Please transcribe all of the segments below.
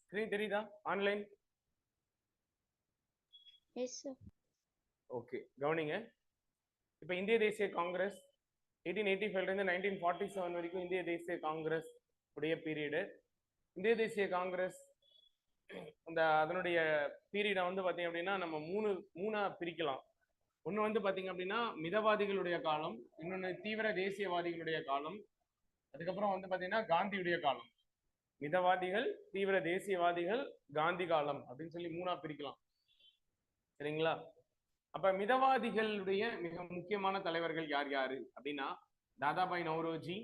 Screen தெரியுதா online? Yes sir. Okay, கவனிங்க. இப்போ இந்திய தேசிய காங்கிரஸ் 1885 இருந்து 1947 வரைக்கும் இந்திய தேசிய காங்கிரஸ் உடைய பீரியடு. இந்திய தேசிய காங்கிரஸ் அதனுடைய பீரியடை வந்து பார்த்தீங்க அப்படின்னா நம்ம மூணா பிரிக்கலாம். ஒன்று வந்து பார்த்தீங்க அப்படின்னா மிதவாதிகளுடைய காலம், இன்னொன்று தீவிர தேசியவாதிகளுடைய காலம், அதுக்கப்புறம் வந்து பார்த்தீங்கன்னா காந்தியுடைய காலம். மிதவாதிகள், தீவிர தேசியவாதிகள், காந்தி காலம் அப்படின்னு சொல்லி மூணா பிரிக்கலாம். சரிங்களா? அப்ப மிதவாதிகளுடைய மிக முக்கியமான தலைவர்கள் யார் யாரு அப்படின்னா தாதாபாய் நௌரோஜி,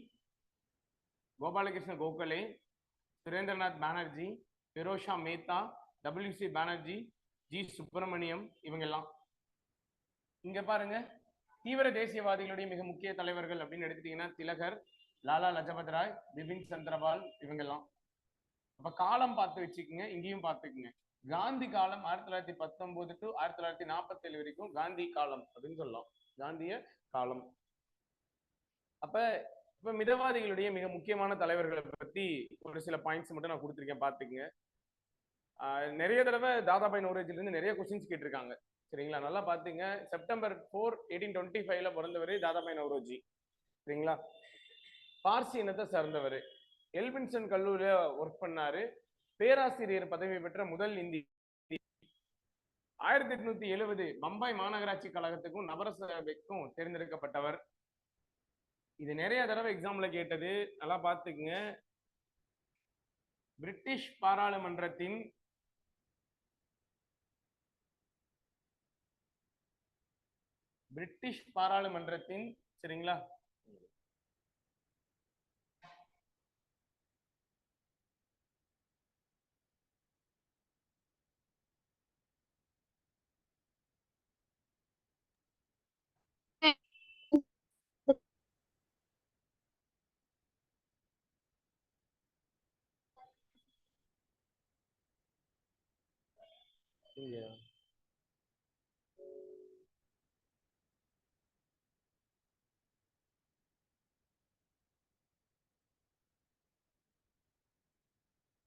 கோபாலகிருஷ்ண கோகலே, சுரேந்திரநாத் பானர்ஜி, பெரோஷா மேத்தா, WC பானர்ஜி, G சுப்பிரமணியம், இவங்கெல்லாம். இங்க பாருங்க, தீவிர தேசியவாதிகளுடைய மிக முக்கிய தலைவர்கள் அப்படின்னு எடுத்துட்டீங்கன்னா திலகர், லாலா லஜபத் ராய், பிபின் சந்திரபால், இவங்கெல்லாம். அப்ப காலம் பார்த்து வச்சுக்கோங்க, இங்கேயும் பார்த்துக்குங்க. காந்தி காலம் 1919 டு 1947 வரைக்கும் காந்தி காலம் அப்படின்னு சொல்லலாம், காந்திய காலம். அப்ப இப்ப மிதவாதிகளுடைய மிக முக்கியமான தலைவர்களை பத்தி ஒரு சில பாயிண்ட்ஸ் மட்டும் நான் கொடுத்துருக்கேன், பார்த்துக்குங்க. நிறைய தடவை தாதாபாய் நௌரோஜில இருந்து நிறைய கொஸ்டின்ஸ் கேட்டிருக்காங்க. சரிங்களா? நல்லா பாத்துங்க. செப்டம்பர் 4, 1825 பிறந்தவர் தாதாபாய் நௌரோஜி. சரிங்களா? பார்சி இனத்தை சார்ந்தவர். எல்பின்சன் கல்லூரியில ஒர்க் பண்ணாரு. பேராசிரியர் பதவி பெற்ற முதல் இந்தி. 1870 பம்பாய் மாநகராட்சி கழகத்துக்கும் நபரசபைக்கும் தேர்ந்தெடுக்கப்பட்டவர். இது நிறைய தடவை எக்ஸாம்ல கேட்டது, நல்லா பாத்துக்குங்க. பிரிட்டிஷ் பாராளுமன்றத்தின் சரிங்களா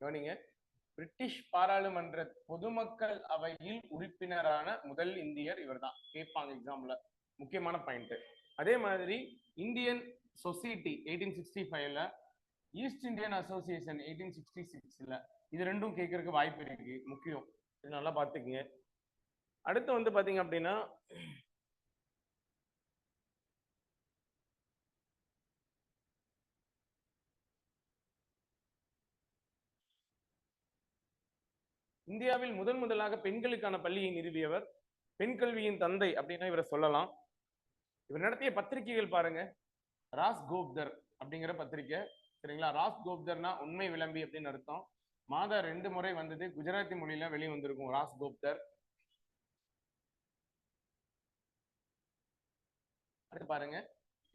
கவனிங்க. பிரிட்டிஷ் பாராளுமன்ற பொதுமக்கள் அவையில் உறுப்பினரான முதல் இந்தியர் இவர் தான். கேட்பாங்க எக்ஸாம்ல, முக்கியமான பாயிண்ட். அதே மாதிரி இந்தியன் சொசைட்டி 1865ல, ஈஸ்ட் இந்தியன் அசோசியேஷன் 1866ல, இது ரெண்டும் கேட்கறதுக்கு வாய்ப்பு இருக்கு, முக்கியம். நல்லா பாத்துக்குங்க. அடுத்து வந்து பாத்தீங்க அப்படின்னா இந்தியாவில் முதலாக பெண்களுக்கான பள்ளியை நிறுவியவர், பெண் கல்வியின் தந்தை அப்படின்னா இவரை சொல்லலாம். இவர் நடத்திய பத்திரிகைகள் பாருங்க, ராஸ் கோப்தர் அப்படிங்கிற பத்திரிகை. சரிங்களா? ராஸ் கோப்தர்னா உண்மை விளம்பி அப்படின்னு அர்த்தம். மாதம் 2 முறை வந்தது, குஜராத்தி மொழியில வெளி வந்திருக்கும் ராஸ் கோப்தர். அடுத்து பாருங்க,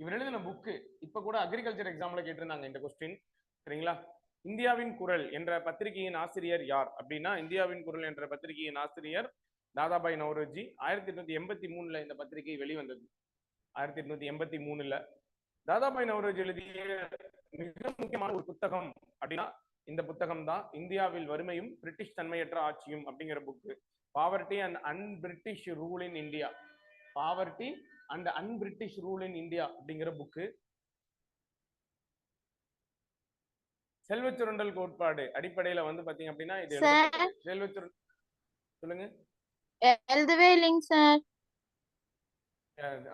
இவர் எழுதின புக்கு இப்ப கூட அக்ரிகல்ச்சர் எக்ஸாம்ல கேட்டிருந்தாங்க இந்த கொஸ்டின். சரிங்களா? இந்தியாவின் குரல் என்ற பத்திரிகையின் ஆசிரியர் யார் அப்படின்னா இந்தியாவின் குரல் என்ற பத்திரிகையின் ஆசிரியர் தாதாபாய் நௌரோஜி. 1883ல இந்த பத்திரிகை வெளிவந்தது. 1883ல தாதாபாய் நௌரோஜி எழுதிய மிக முக்கியமான ஒரு புத்தகம் அப்படின்னா இந்த புத்தகம் தான், இந்தியாவில் வறுமையும் பிரிட்டிஷ் தன்மையற்ற ஆட்சியும் அப்படிங்கிற book. Poverty and unBritish rule in India. Poverty and unBritish rule in India அப்படிங்கிற புக்கு. செல்வ சுரண்டல் கோட்பாடு அடிப்படையில வந்து பாத்தீங்க அப்படின்னா இது செல்வ சுரண்டல். சொல்லுங்க. எழுதவே இல்லைங்க சார்.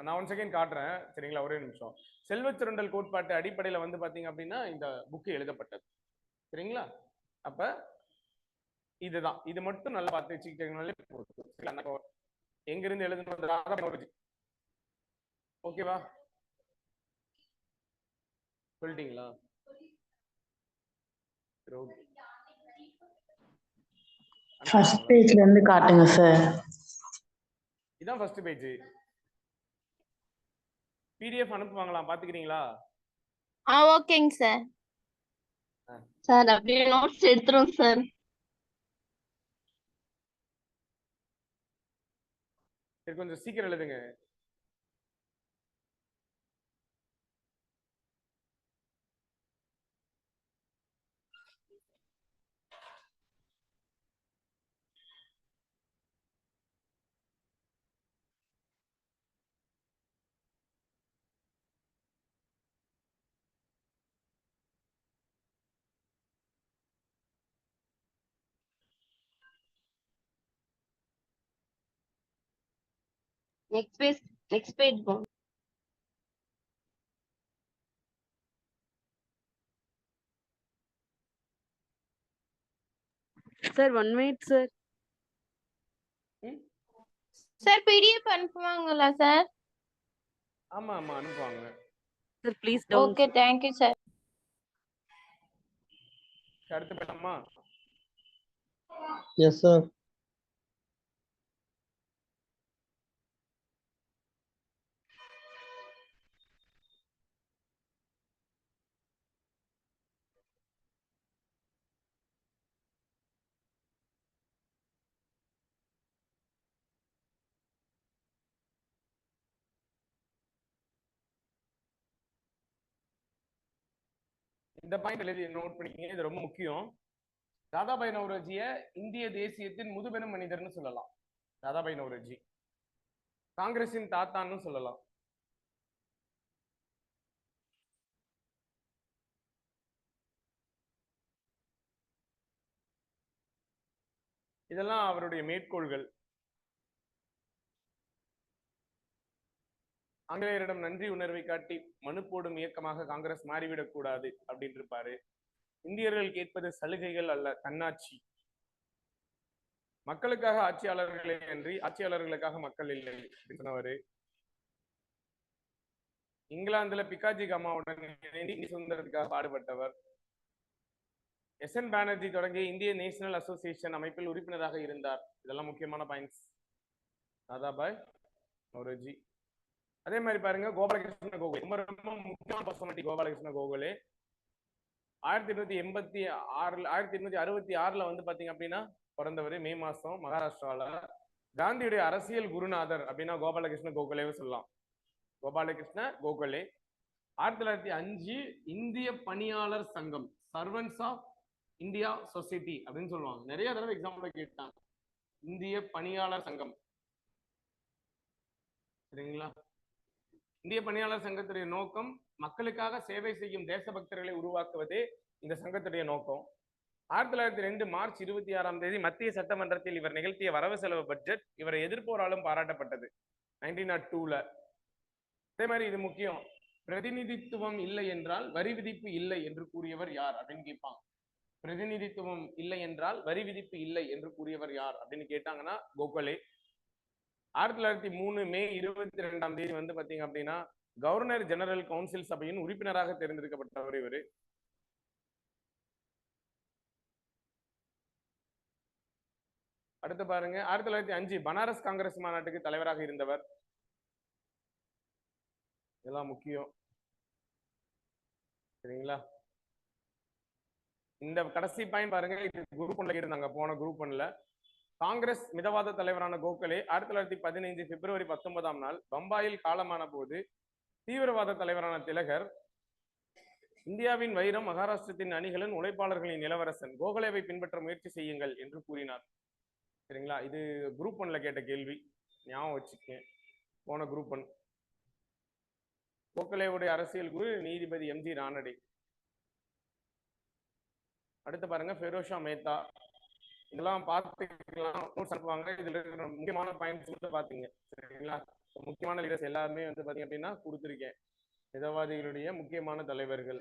நான் 1 செகண்ட் காட்டுறேன். சரிங்களா? ஒரே நிமிஷம். செல்வ சுரண்டல் கோட்பாட்டு அடிப்படையில வந்து பாத்தீங்க அப்படின்னா இந்த புக்கு எழுதப்பட்டது. சரிங்களா? அப்ப இதுதான், இது மட்டும் நல்லா பார்த்து வச்சுக்கிட்டீங்கனாலே போதும். எங்க இருந்து எழுதுனது? ஓகேவா? சொல்லிட்டீங்களா? ஃபர்ஸ்ட் பேஜ்ல இருந்து காட்டுங்க சார். இதான் ஃபர்ஸ்ட் பேஜ். PDF அனுப்புவாங்களா, பாத்துக்கிறீங்களா? ஓகேங்க சார். சார் அப்படியே நோட்ஸ் எடுத்துறோம் சார். சரி, கொஞ்சம் சீக்கிரம் எழுதுங்க. நெக்ஸ்ட் பேஜ் போங்க. Sir 1 minute sir. Sir PDF அனுப்புவாங்களா சார்? ஆமா ஆமா அனுப்புவாங்க. Sir please down. Okay thank you sir. அடுத்து போலாமா? Yes sir. இந்த பாயிண்ட் எழுதி நோட் பண்ணிக்கங்க, இது ரொம்ப முக்கியம். தாதாபாய் நௌரோஜிய இந்திய தேசியத்தின் முதுபெரும் மனிதர்னு சொல்லலாம். தாதாபாய் நௌரோஜி காங்கிரசின் தாத்தான்னு சொல்லலாம். இதெல்லாம் அவருடைய மேற்கோள்கள். ஆங்கிலேயரிடம் நன்றி உணர்வை காட்டி மனு போடும் இயக்கமாக காங்கிரஸ் மாறிவிடக் கூடாது அப்படின்னு இருப்பாரு. இந்தியர்கள் கேட்பது சலுகைகள் அல்ல, தன்னாட்சி. மக்களுக்காக ஆட்சியாளர்களே அன்றி ஆட்சியாளர்களுக்காக மக்கள் இல்லை அப்படின்னு சொன்னவரு. இங்கிலாந்துல பிகாஜி காமாவுடன் இணைந்து இந்திய சுதந்திரத்துக்காக பாடுபட்டவர். எஸ்.என். பானர்ஜி தொடங்கிய இந்திய நேஷனல் அசோசியேஷன் அமைப்பில் உறுப்பினராக இருந்தார். இதெல்லாம் முக்கியமான பாயிண்ட்ஸ். தாதாபாய் நௌரோஜி. அதே மாதிரி பாருங்க, கோபாலகிருஷ்ண கோகலே ரொம்ப ரொம்ப முக்கியமான பர்சனாலிட்டி. கோபாலகிருஷ்ண கோகலே 1866 வந்து பாத்தீங்க அப்படின்னா பிறந்தவர். மே மாசம் மகாராஷ்டிரால. காந்தியுடைய அரசியல் குருநாதர் அப்படின்னா கோபாலகிருஷ்ண கோகலேவை சொல்லலாம். கோபாலகிருஷ்ண கோகலே 1905 இந்திய பணியாளர் சங்கம், சர்வன்ஸ் ஆஃப் இந்தியா சொசைட்டி அப்படின்னு சொல்லுவாங்க. நிறைய தடவை எக்ஸாம்பிள் கேட்டாங்க. இந்திய பணியாளர் சங்கம், சரிங்களா? இந்திய பணியாளர் சங்கத்துடைய நோக்கம் மக்களுக்காக சேவை செய்யும் தேசபக்தர்களை உருவாக்குவதே இந்த சங்கத்துடைய நோக்கம். 1902 மார்ச் 26 மத்திய சட்டமன்றத்தில் இவர் நிகழ்த்திய வரவு செலவு பட்ஜெட் இவரை எதிர்ப்போராலும் பாராட்டப்பட்டது 1902ல. அதே மாதிரி இது முக்கியம், பிரதிநிதித்துவம் இல்லை என்றால் வரி விதிப்பு இல்லை என்று கூறியவர் யார் அப்படின்னு கேட்பாங்க. பிரதிநிதித்துவம் இல்லை என்றால் வரி விதிப்பு இல்லை என்று கூறியவர் யார் அப்படின்னு கேட்டாங்கன்னா கோகலே. 1903 மே 22 வந்து பாத்தீங்க அப்படின்னா கவர்னர் ஜெனரல் கவுன்சில் சபையின் உறுப்பினராக தேர்ந்தெடுக்கப்பட்டவர் இவரு. அடுத்து பாருங்க, 1905 பனாரஸ் காங்கிரஸ் மாநாட்டுக்கு தலைவராக இருந்தவர். இதெல்லாம் முக்கியம், சரிங்களா? இந்த கடைசி பாயிண்ட் பாருங்க, இது குரூப் ஒன்ல இருந்தாங்க, போன குரூப் ஒன்ல. காங்கிரஸ் மிதவாத தலைவரான கோகலே 1915 பிப்ரவரி 19 பம்பாயில் காலமான போது தீவிரவாத தலைவரான திலகர் இந்தியாவின் வைரம் மகாராஷ்டிரத்தின் அணிகளின் உழைப்பாளர்களின் இளவரசன் கோகலேவை பின்பற்ற முயற்சி செய்யுங்கள் என்று கூறினார். சரிங்களா? இது குரூப் ஒன்ல கேட்ட கேள்வி, ஞாபகம் வச்சுக்கேன். போன குரூப் ஒன். கோகலேவுடைய அரசியல் குரு நீதிபதி எம்.ஜி. ரானடே. அடுத்து பாருங்க, ஃபெரோஷா மேத்தா. இதெல்லாம் பார்த்துக்கலாம், நோட்ஸ் அனுப்புவாங்க. இதுல இருக்கிற முக்கியமான பாயிண்ட்ஸ் மட்டும் பாத்தீங்க, சரிங்களா? முக்கியமான லீடர்ஸ் எல்லாருமே வந்து பாத்தீங்க அப்படின்னா கொடுத்துருக்கேன். மிதவாதிகளுடைய முக்கியமான தலைவர்கள்.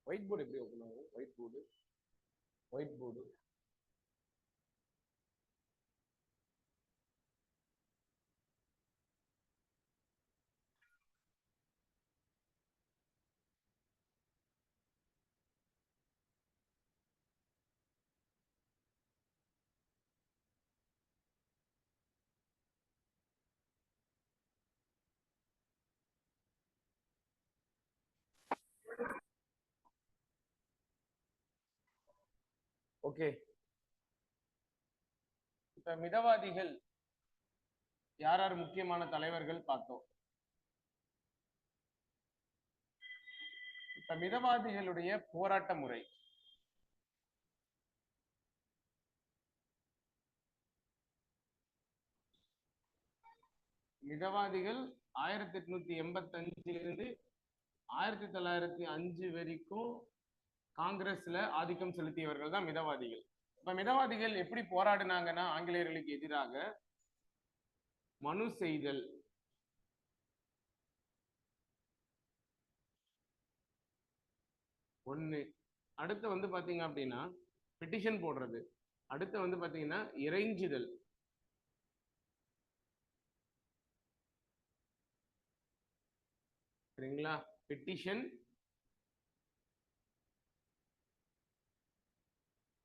ஒயிட் போர்டு எப்படி ஓப்பன் ஆகும்? White board okay. இப்ப மிதவாதிகள் யார் யார் முக்கியமான தலைவர்கள் பார்த்தோம். இப்ப மிதவாதிகளுடைய போராட்ட முறை. மிதவாதிகள் 1885 1905 வரைக்கும் காங்கிரஸ்ல ஆதிக்கம் செலுத்தியவர்கள் தான் மிதவாதிகள். இப்ப மிதவாதிகள் எப்படி போராடினாங்கன்னா ஆங்கிலேயர்களுக்கு எதிராக மனு செய்தல், ஒண்ணு. அடுத்து வந்து பாத்தீங்க அப்படின்னா பெட்டிஷன் போடுறது. அடுத்து வந்து பாத்தீங்கன்னா இறைஞ்சுதல். சரிங்களா? பெட்டிஷன்,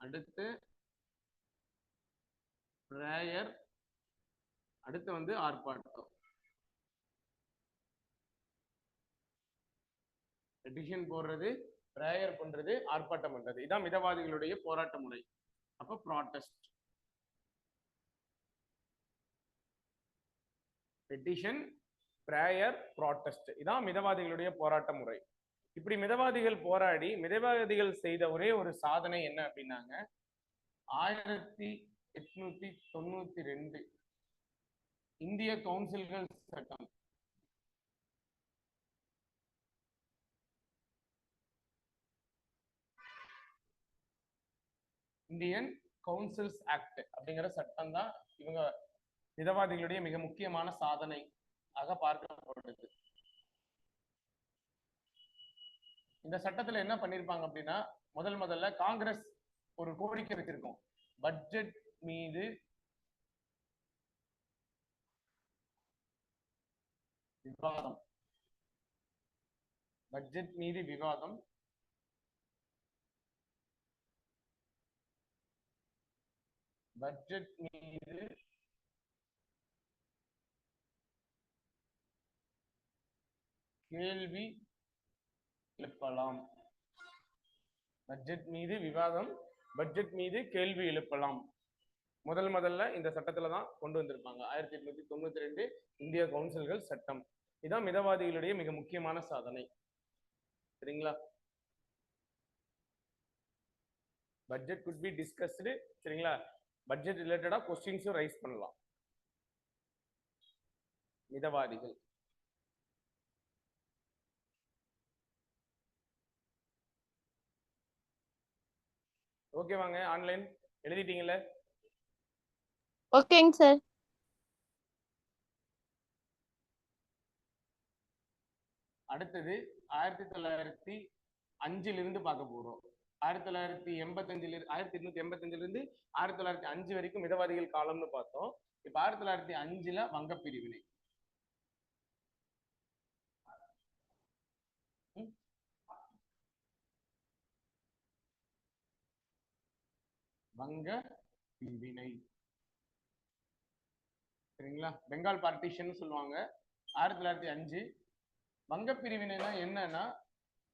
அடுத்து பிரேயர், அடுத்து வந்து ஆர்ப்பாட்டம். பெட்டிஷன் போடுறது, பிரேயர் பண்றது, ஆர்ப்பாட்டம் பண்றது, இதான் மிதவாதிகளுடைய போராட்ட முறை. அப்ப ப்ராட்டஸ்ட், பெட்டிஷன், பிரேயர், ப்ராட்டஸ்ட், இதான் மிதவாதிகளுடைய போராட்ட முறை. இப்படி மிதவாதிகள் போராடி மிதவாதிகள் செய்த ஒரே ஒரு சாதனை என்ன அப்படின்னாங்க, 1892 இந்திய கவுன்சில்கள் சட்டம். இந்தியன் கவுன்சில்ஸ் ஆக்ட் அப்படிங்கிற சட்டம் தான் இவங்க மிதவாதிகளுடைய மிக முக்கியமான சாதனை ஆக பார்க்கப்படுது. இந்த சட்டத்துல என்ன பண்ணிருப்பாங்க அப்படின்னா, முதல்ல காங்கிரஸ் ஒரு கோரிக்கை வச்சிருக்கோம், பட்ஜெட் மீது விவாதம், பட்ஜெட் மீது விவாதம், பட்ஜெட் மீது கேள்வி எழுப்பலாம், பட்ஜெட் மீது விவாதம், பட்ஜெட் மீது கேள்வி எழுப்பலாம். முதல்ல இந்த சட்டத்துல தான் கொண்டு வந்திருப்பாங்க. 1892 இந்திய கவுன்சில்கள் சட்டம். இதான் மிதவாதிகளுடைய மிக முக்கியமான சாதனை. சரிங்களா? Budget could be discussed. சரிங்களா? பட்ஜெட் ரிலேட்டடா கொஸ்டின்ஸும் ரைஸ் பண்ணலாம் மிதவாதிகள். ஓகே வாங்க, ஆன்லைன் எழுதிட்டீங்கல்ல? ஓகேங்க சார். அடுத்தது 1905 இருந்து பார்க்க போறோம். 1885 இருந்து 1905 வரைக்கும் மிதவாதிகள் காலம்னு பார்த்தோம். இப்ப 1905 வங்கப்பிரிவினை. வங்க பிரிவினை. சரிங்களா? பெங்கால் பார்ட்டிஷன் சொல்லுவாங்க. 1905 வங்க பிரிவினைனா என்னன்னா,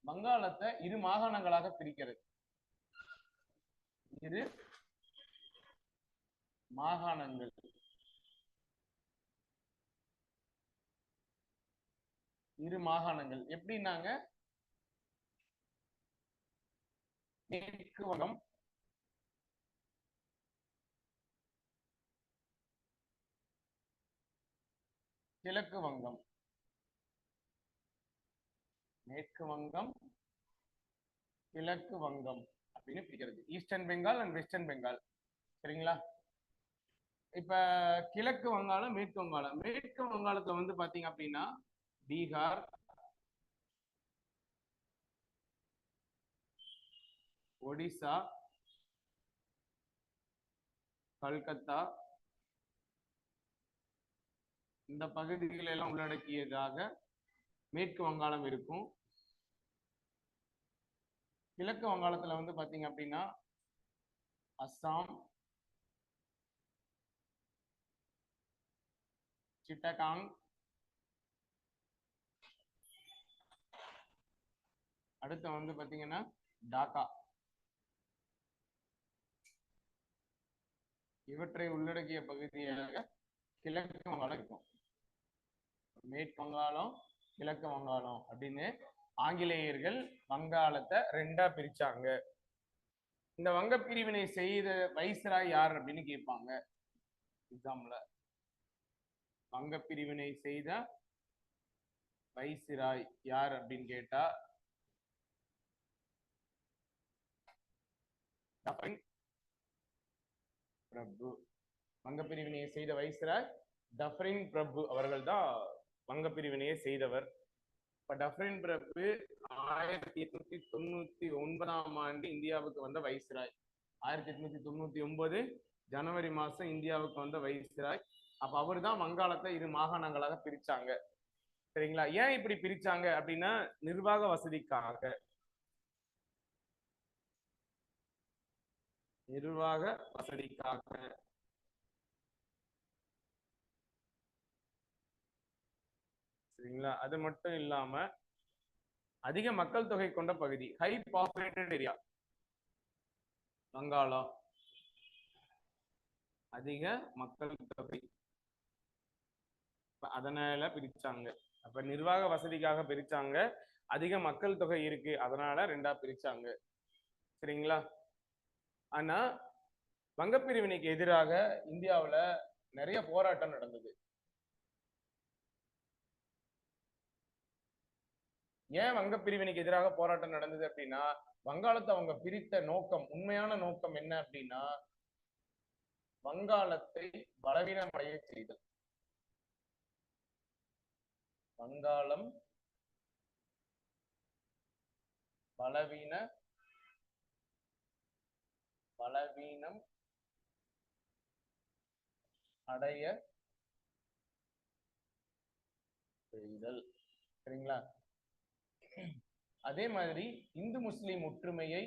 வங்காளத்தை இரு மாகாணங்களாக பிரிக்கிறது. இரு மாகாணங்கள். இரு மாகாணங்கள் எப்படின்னாங்க, மேற்கு வங்கம், கிழக்கு வங்கம். மேற்கு வங்கம், கிழக்கு வங்கம் அப்படின்னு பிரிக்கிறது. Eastern Bengal and western Bengal. சரிங்களா? இப்ப கிழக்கு வங்காளம், மேற்கு வங்காளம். மேற்கு வங்காளத்துல வந்து பாத்தீங்க அப்படின்னா பீகார், ஒடிசா, கல்கத்தா, இந்த பகுதிகளை எல்லாம் உள்ளடக்கியதாக மேற்கு வங்காளம் இருக்கும். கிழக்கு வங்காளத்துல வந்து பாத்தீங்க அப்படின்னா அஸ்ஸாம், சிட்டகாங், அடுத்து வந்து பாத்தீங்கன்னா டாக்கா, இவற்றை உள்ளடக்கிய பகுதியாக கிழக்கு வங்காளம் இருக்கும். மேற்கு வங்காளம், கிழக்கு வங்காளம் அப்படின்னு ஆங்கிலேயர்கள் வங்காளத்தை ரெண்டா பிரிச்சாங்க. இந்த வங்க பிரிவினை செய்த வைஸ்ராய் யார் அப்படின்னு கேட்பாங்க எக்ஸாம்ல. வங்க பிரிவினை செய்த வைசிராய் யார் அப்படின்னு கேட்டா டஃப்ரின் பிரபு. வங்க பிரிவினையை செய்த வைசிராய் டஃப்ரின் பிரபு அவர்கள் தான் வங்க பிரிவினையை செய்தவர். இப்ப டஃப்ரின் பிரபு 1899 ஆண்டு இந்தியாவுக்கு வந்த வைசிராய். 1899 ஜனவரி மாசம் இந்தியாவுக்கு வந்த வைசிராய். அப்ப அவர் தான் வங்காளத்தை 2 மாகாணங்களாக பிரிச்சாங்க. சரிங்களா? ஏன் இப்படி பிரிச்சாங்க அப்படின்னா நிர்வாக வசதிக்காக. நிர்வாக வசதிக்காக. சரிங்களா? அது மட்டும் இல்லாம அதிக மக்கள் தொகை கொண்ட பகுதி, ஹை பாப்புலேட்டட் ஏரியா வங்காளம், அதிக மக்கள் தொகை, அதனால பிரிச்சாங்க. அப்ப நிர்வாக வசதிக்காக பிரிச்சாங்க, அதிக மக்கள் தொகை இருக்கு அதனால 2ஆ பிரிச்சாங்க. சரிங்களா? ஆனா வங்க பிரிவினைக்கு எதிராக இந்தியாவுல நிறைய போராட்டம் நடந்தது. ஏன் வங்க பிரிவினைக்கு எதிராக போராட்டம் நடந்தது அப்படின்னா வங்காளத்தை அவங்க பிரித்த நோக்கம், உண்மையான நோக்கம் என்ன அப்படின்னா வங்காளத்தை பலவீனமடைய செய்தல். வங்காளம் பலவீனம் அடைய செய்தல். சரிங்களா? அதே மாதிரி இந்து முஸ்லிம் ஒற்றுமையை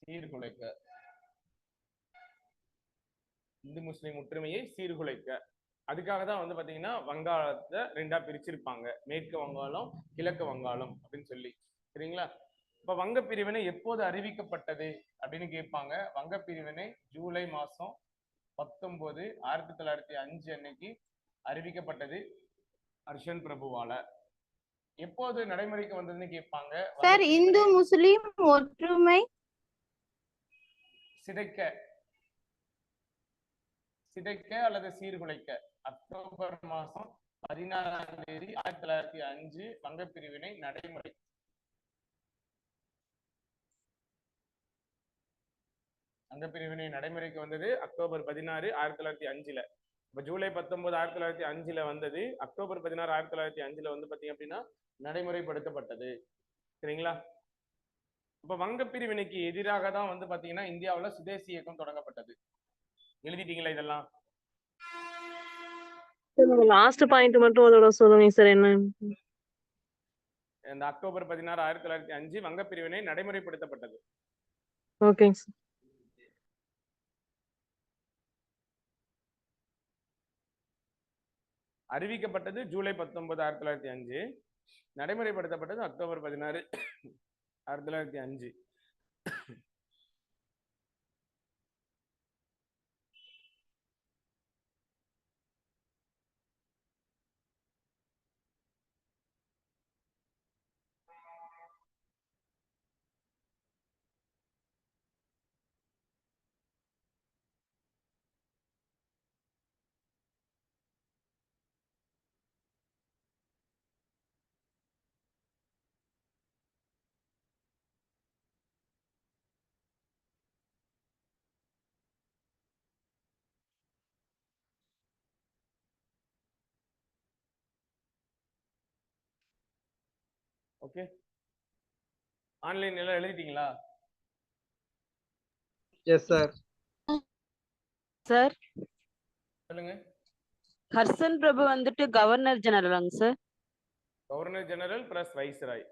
சீர்குலைக்க, இந்து முஸ்லிம் ஒற்றுமையை சீர்குலைக்க, அதுக்காக தான் வந்து பாத்தீங்கன்னா வங்காளத்தை 2ஆ பிரிச்சிருப்பாங்க, மேற்கு வங்காளம் கிழக்கு வங்காளம் அப்படின்னு சொல்லி. சரிங்களா? இப்ப வங்க பிரிவினை எப்போது அறிவிக்கப்பட்டது அப்படின்னு கேட்பாங்க. வங்க பிரிவினை ஜூலை மாசம் 19 1905 அன்னைக்கு அறிவிக்கப்பட்டது ஹர்ஷன் பிரபுவால. எப்போது நடைமுறைக்கு வந்ததுன்னு கேட்பாங்க. சார் இந்து முஸ்லிம் ஒற்றுமை சிதைக்க அல்லது சீர்குலைக்க அக்டோபர் மாசம் 16ஆம் தேதி 1905 வங்க பிரிவினை நடைமுறை. வங்க பிரிவினை நடைமுறைக்கு வந்தது அக்டோபர் 16 1905. இப்ப ஜூலை 19 1905 வந்தது, அக்டோபர் 16 1905 வந்து பாத்தீங்க அப்படின்னா நடைமுறைப்படுத்தப்பட்டது. சரிங்களா? இப்ப வங்க பிரிவினைக்கு எதிராக தான் வந்து பாத்தீங்கன்னா இந்தியாவுல சுதேசி இயக்கம் தொடங்கப்பட்டது. எழுதிட்டீங்களா இதெல்லாம்? லாஸ்ட் பாயிண்ட் மட்டும் அதோட சொல்லுங்க சார். என்ன இந்த அக்டோபர் 16 1905 வங்க பிரிவினை நடைமுறைப்படுத்தப்பட்டது. ஓகேங்க சார். அறிவிக்கப்பட்டது ஜூலை 19 1905, நடைமுறைப்படுத்தப்பட்டது அக்டோபர் 16 1905. ஓகே, ஆன்லைன் எல்லாம் எழுதிட்டீங்களா? Yes sir. சார் சொல்லுங்க. ஹர்ஷன் பிரபு வந்துட்டு கவர்னர் ஜெனரலாங்க sir. Governor general plus viceroy.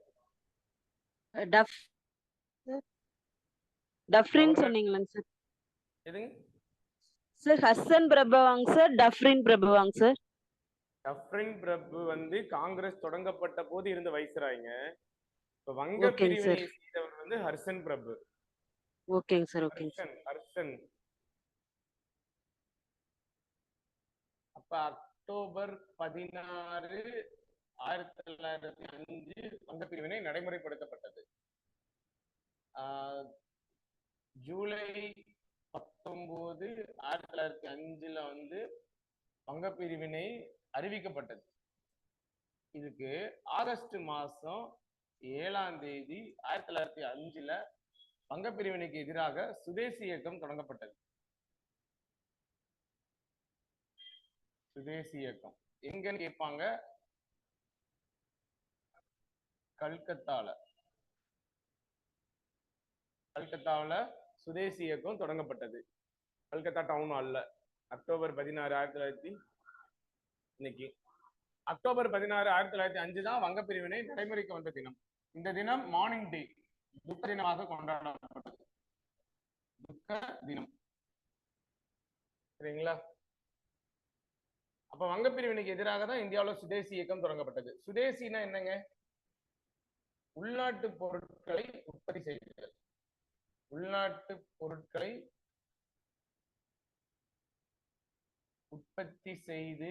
Dufferin சொன்னீங்களாங்க சார்? எதுங்க சார் ஹர்ஷன் பிரபுவாங்க சார், டஃப்ரின் பிரபுவாங்க சார்? டஃப்ரின் பிரபு வந்து காங்கிரஸ் தொடங்கப்பட்ட போது இருந்த வைஸ்ராய்ங்க. இப்ப வங்க ஓகேங்க சார். பிரிவினை செய்தவர் வந்து ஹர்ஷன் பிரபு. ஓகேங்க சார். ஓகேங்க சார். ஹர்ஷன். அப்ப அக்டோபர் 16 1905 வங்கப்பிரிவினை நடைமுறைப்படுத்தப்பட்டது. ஜூலை 19 1905 வந்து வங்கப்பிரிவினை அறிவிக்கப்பட்டது. இதுக்கு ஆகஸ்ட் மாசம் 7ஆம் தேதி 1905 வங்கப்பிரிவினைக்கு எதிராக சுதேசி இயக்கம் தொடங்கப்பட்டது. சுதேசி இயக்கம் எங்கன்னு கேட்பாங்க. கல்கத்தாவில் சுதேசி இயக்கம் தொடங்கப்பட்டது. கல்கத்தா டவுன் ஹால்ல அக்டோபர் 16 1900 இன்னைக்கு அக்டோபர் 16 1905 தான் வங்கப்பிரிவினை நடைமுறைக்கு வந்த தினம். இந்த தினம் மார்னிங் டே, துக்க தினமாக கொண்டாடப்பட்டது. துக்க தினம், சரிங்களா? அப்ப வங்கப்பிரிவினைக்கு எதிராக தான் இந்தியாவில் சுதேசி இயக்கம் தொடங்கப்பட்டது. சுதேசினா என்னங்க? உள்நாட்டு பொருட்களை உற்பத்தி செய்தல். உள்நாட்டு பொருட்களை உற்பத்தி செய்து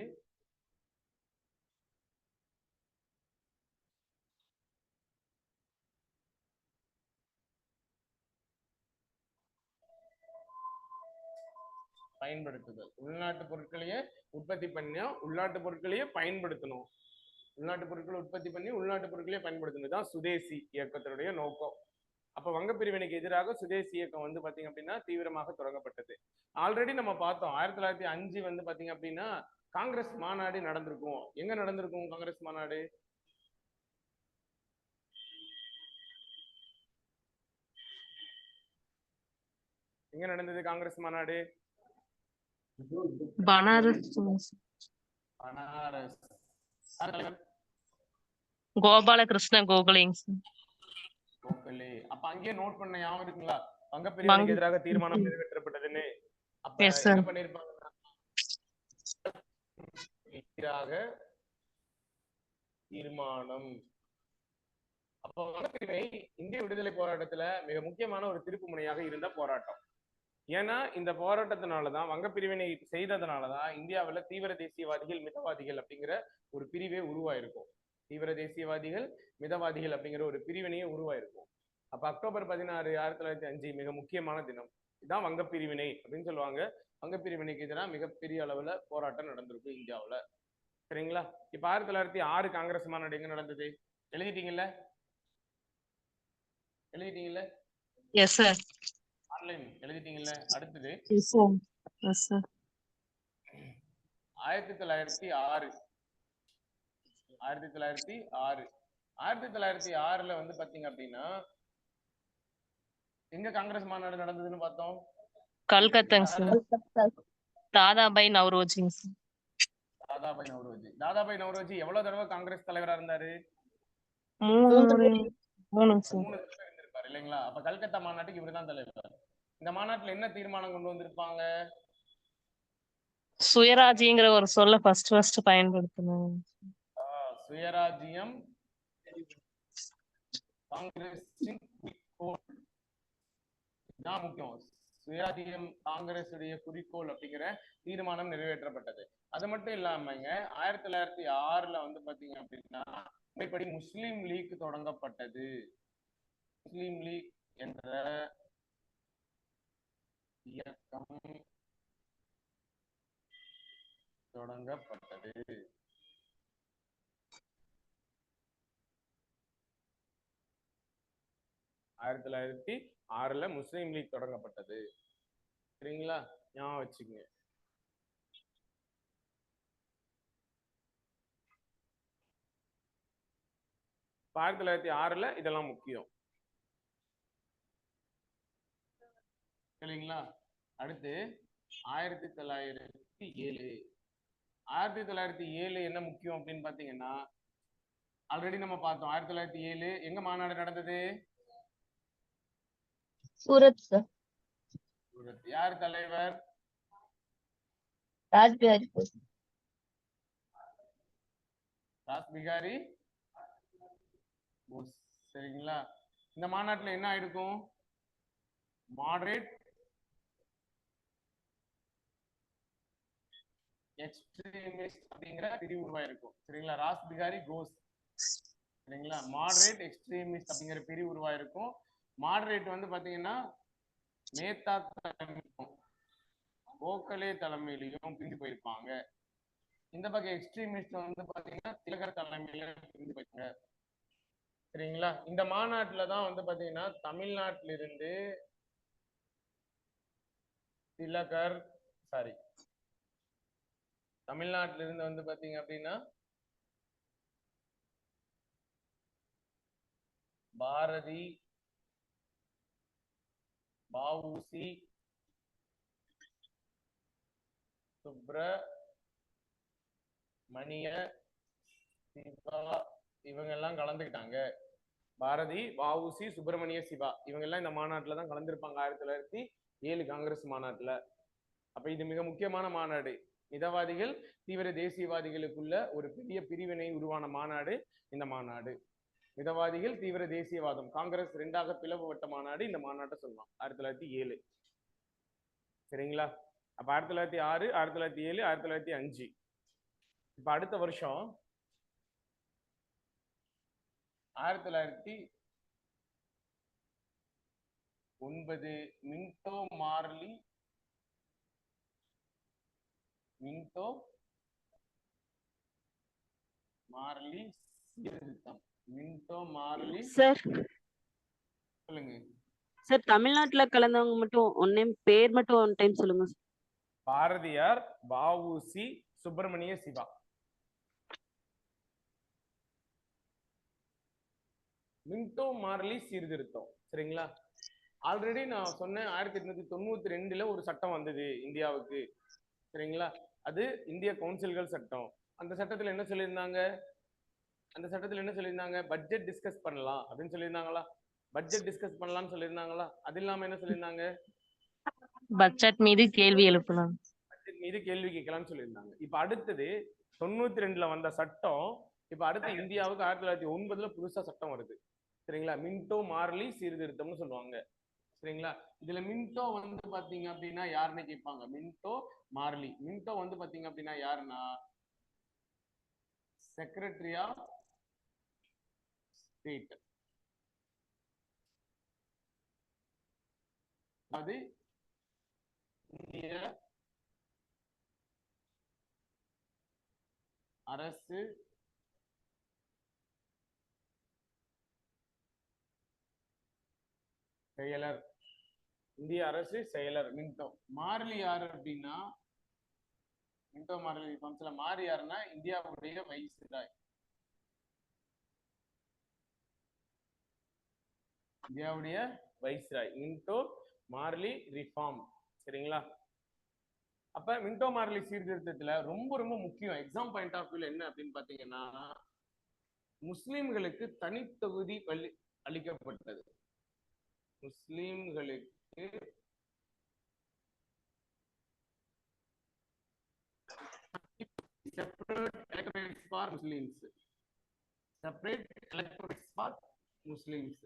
பயன்படுத்துதல். உள்நாட்டு பொருட்களையே உற்பத்தி பண்ணியா உள்நாட்டு பொருட்களையே பயன்படுத்தணும். உள்நாட்டு பொருட்களை உற்பத்தி பண்ணி உள்நாட்டு பொருட்களையே பயன்படுத்தணும் தான் சுதேசி இயக்கத்தினுடைய நோக்கம். அப்ப வங்கப்பிரிவினைக்கு எதிராக சுதேசி இயக்கம் வந்து பாத்தீங்க அப்படின்னா தீவிரமாக தொடங்கப்பட்டது. ஆல்ரெடி நம்ம பார்த்தோம் 1905 வந்து பாத்தீங்க அப்படின்னா காங்கிரஸ் மாநாடு நடந்திருக்கும். எங்க நடந்திருக்கும் காங்கிரஸ் மாநாடு? எங்க நடந்தது காங்கிரஸ் மாநாடு? பனாரஸ். பனாரஸ். கோபாலகிருஷ்ண கோகலேங்க. கோகலே. அப்ப அங்கேயே நோட் பண்ண ஞாபகம் இருக்குங்களா? வங்கப்பிரிவினைக்கு எதிராக தீர்மானம் நிறைவேற்றப்பட்டதுன்னு. அப்ப என்ன பண்ணிருப்பாங்கன்னா எதிராக தீர்மானம். அப்ப வங்கப்பிரிவினை இந்திய விடுதலை போராட்டத்துல மிக முக்கியமான ஒரு திருப்பு முனையாக இருந்த போராட்டம். ஏன்னா இந்த போராட்டத்தினாலதான் வங்கப்பிரிவினை செய்ததுனாலதான் இந்தியாவில தீவிர தேசியவாதிகள் மிதவாதிகள் அப்படிங்கிற ஒரு பிரிவே உருவாயிருக்கும். தீவிர தேசியவாதிகள் மிதவாதிகள் அப்படிங்கிற ஒரு பிரிவினையே உருவாயிருக்கும். அப்ப அக்டோபர் 16 1905 மிக முக்கியமான தினம். இதுதான் வங்கப்பிரிவினை அப்படின்னு சொல்லுவாங்க. வங்கப்பிரிவினைக்கு எதிராக மிகப்பெரிய அளவுல போராட்டம் நடந்திருக்கு இந்தியாவுல, சரிங்களா? இப்ப 1906 காங்கிரஸ் மாநாடு எங்க நடந்தது? எழுதிட்டீங்கல்ல? Yes sir. ஆன்லைன் எழுதிட்டீங்கல்ல? அடுத்தது எஸ் சார். Yes sir. 1906 1906 வந்து பாத்தீங்க அப்படின்னா எங்க காங்கிரஸ் மாநாடு நடந்ததுன்னு பார்த்தோம்? கல்கத்தாங்க சார். தாதாபாய் நவ்ரோஜிங்க சார். தாதாபாய் நவ்ரோஜி எவ்வளவு தடவை காங்கிரஸ் தலைவரா இருந்தாரு? 3 சார். 3 தடவை இருந்திருப்பாரு இல்லைங்களா? அப்ப கல்கத்தா மாநாட்டுக்கு இவர்தான் தலைவர். இந்த மாநாட்டுல என்ன தீர்மானம் கொண்டு வந்திருப்பாங்க? சுயராஜ்யங்கிற ஒரு சொல்ல ஃபர்ஸ்ட் பயன்படுத்தணும். சுயராஜ்யம் காங்கிரஸின் குறிக்கோள் தான் முக்கியம். சுயாதீனம் காங்கிரசுடைய குறிக்கோள் அப்படிங்கிற தீர்மானம் நிறைவேற்றப்பட்டது. அது மட்டும் இல்லாமங்க 1906 வந்து பாத்தீங்க அப்படின்னா முறைப்படி முஸ்லிம் லீக் தொடங்கப்பட்டது. முஸ்லிம் லீக் என்ற இயக்கம் தொடங்கப்பட்டது. ஆயிரத்தி 1906 முஸ்லீம் லீக் தொடங்கப்பட்டது, சரிங்களா? ஞாபகம் வச்சுக்கோங்க. இப்ப 1906 இதெல்லாம் முக்கியம், சரிங்களா? அடுத்து 1907 என்ன முக்கியம் அப்படின்னு பாத்தீங்கன்னா ஆல்ரெடி நம்ம பார்த்தோம். 1907 எங்க மாநாடு நடந்தது? சூரத் சார். சூரத். யார் தலைவர்? ராஸ்பிகாரி போஸ். ராஸ்பிகாரி போஸ், சரிங்களா? இந்த மாநாட்டுல என்ன ஆயிருக்கும்? மாடரேட் எக்ஸ்ட்ரீமிஸ்ட் அப்படிங்கிற பிரிவு உருவாயிருக்கும். சரிங்களா? ராஸ் பிகாரி கோஸ். சரிங்களா? மாடரேட் எக்ஸ்ட்ரீமிஸ்ட் அப்படிங்கிற பிரிவு உருவாயிருக்கும். மாடரேட் வந்து பாத்தீங்கன்னா மேத்தா தலைமையிலும் கோகலே தலைமையிலையும் பிரிந்து போயிருப்பாங்க. இந்த பக்கம் எக்ஸ்ட்ரீமிஸ்ட் வந்து பாத்தீங்கன்னா திலகர் தலைமையில பிரிந்து போயிருப்பாங்க. சரிங்களா? இந்த மாநாட்டுல தான் வந்து பாத்தீங்கன்னா தமிழ்நாட்டில இருந்து திலகர் தமிழ்நாட்டில இருந்து வந்து பாத்தீங்க அப்படின்னா பாரதி, வ.உ.சி., சுப்பிரமணிய சிவா இவங்க எல்லாம் கலந்துக்கிட்டாங்க. பாரதி, வ.உ.சி., சுப்பிரமணிய சிவா இவங்க எல்லாம் இந்த மாநாட்டுல தான் கலந்திருப்பாங்க 1907 காங்கிரஸ் மாநாட்டுல. அப்ப இது மிக முக்கியமான மாநாடு. மிதவாதிகள் தீவிர தேசியவாதிகளுக்குள்ள ஒரு பெரிய பிரிவினை உருவான மாநாடு இந்த மாநாடு. மிதவாதிகள் தீவிர தேசியவாதம் காங்கிரஸ் 2ஆக பிளவுபட்ட மாநாடு இந்த மாநாட்டை சொல்லலாம் 1907. சரிங்களா? அப்ப 1906, 1907, 1905. இப்ப அடுத்த வருஷம் 1909 மின்டோ மார்லி சீர்திருத்தம். மின்டோ மார்லி சார் சொல்லுங்க. சார் தமிழ்நாட்டுல கலந்தவங்க மட்டும் பேர் மட்டும் ஒன் டைம் சொல்லுங்க sir. Bharathiyar, VOC., Subramaniya Siva. Minto Morley சீர்திருத்தம். சரிங்களா? ஆல்ரெடி நான் சொன்னேன் 1892 ஒரு சட்டம் வந்தது இந்தியாவுக்கு. சரிங்களா? அது இந்திய கவுன்சில்கள் சட்டம். அந்த சட்டத்துல என்ன சொல்லியிருந்தாங்க? பட்ஜெட் டிஸ்கஸ் பண்ணலாம் அப்படின்னு சொல்லியிருந்தாங்களா? பட்ஜெட் டிஸ்கஸ் பண்ணலாம்னு சொல்லியிருந்தாங்களா? அது இல்லாம என்ன சொல்லியிருந்தாங்க? பட்ஜெட் மீது கேள்வி எழுப்பலாம். பட்ஜெட் மீது கேள்வி கேட்கலாம்னு சொல்லியிருந்தாங்க. இப்ப அடுத்தது 92 வந்த சட்டம் இப்ப அடுத்து இந்தியாவுக்கு 1909 புதுசா சட்டம் வருது. சரிங்களா? மின்டோ மார்லி சீர்திருத்தம்னு சொல்லுவாங்க. சரிங்களா? இதுல மின்டோ வந்து பாத்தீங்க அப்படின்னா யாருன்னு கேட்பாங்க. Minto Marley. மின்டோ வந்து பாத்தீங்க அப்படின்னா யாருன்னா செக்ரட்டரி ஆஃப் ஸ்டேட். அது இந்திய அரசு செயலர். இந்திய அரசு செயலர் மின்டோ. மார்லி யாரு அப்படின்னா மின்டோ மார்லி கவுன்சில மாறி யாருன்னா இந்தியாவுடைய வைஸ்ராய். இந்தியாவுடைய வைஸ்ராய் மின்டோ மார்லி ரிஃபார்ம். சரிங்களா? அப்ப மின்டோ மார்லி சீர்திருத்தத்துல ரொம்ப ரொம்ப முக்கியம் எக்ஸாம் பாயிண்ட் ஆஃப் வியூல என்ன அப்படின்னு பாத்தீங்கன்னா முஸ்லிம்களுக்கு தனித்தொகுதி அளிக்கப்பட்டது. முஸ்லிம்களுக்கு separate electorates for Muslims. Separate electorates for Muslims.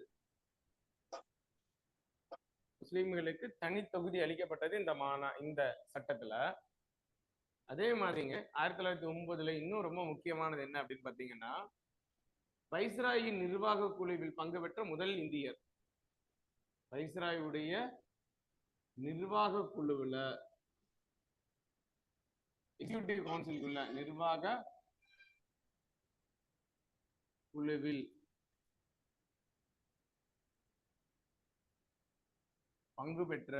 முஸ்லிம்களுக்கு தனி தொகுதி அளிக்கப்பட்டது இந்த சட்டத்துல. அதே மாதிரிங்க 1909 இன்னும் ரொம்ப முக்கியமானது என்ன அப்படின்னு பாத்தீங்கன்னா வைஸ்ராயின் நிர்வாக குழுவில் பங்கு பெற்ற முதல் இந்தியர். வைஸ்ராயுடைய நிர்வாக குழுவுல எக்ஸிகியூட்டிவ் கவுன்சிலுக்குள்ள நிர்வாக குழுவில் பங்கு பெற்ற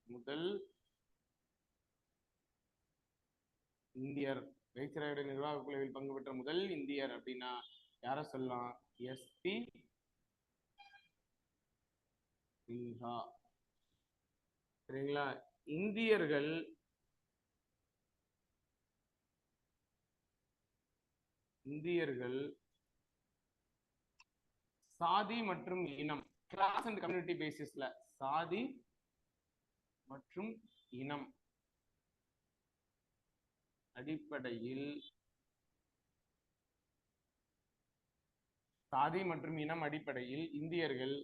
முதல் இந்தியர். வைஸ்ராயுடைய நிர்வாக குழுவில் பங்கு பெற்ற முதல் இந்தியர் அப்படின்னா யார சொல்லலாம்? எஸ்.பி. சின்ஹா. சரிங்களா? இந்தியர்கள் சாதி மற்றும் இனம் கிளாஸ் அண்ட் கம்யூனிட்டி பேசிஸ்ல சாதி மற்றும் இனம் அடிப்படையில் இந்தியர்கள்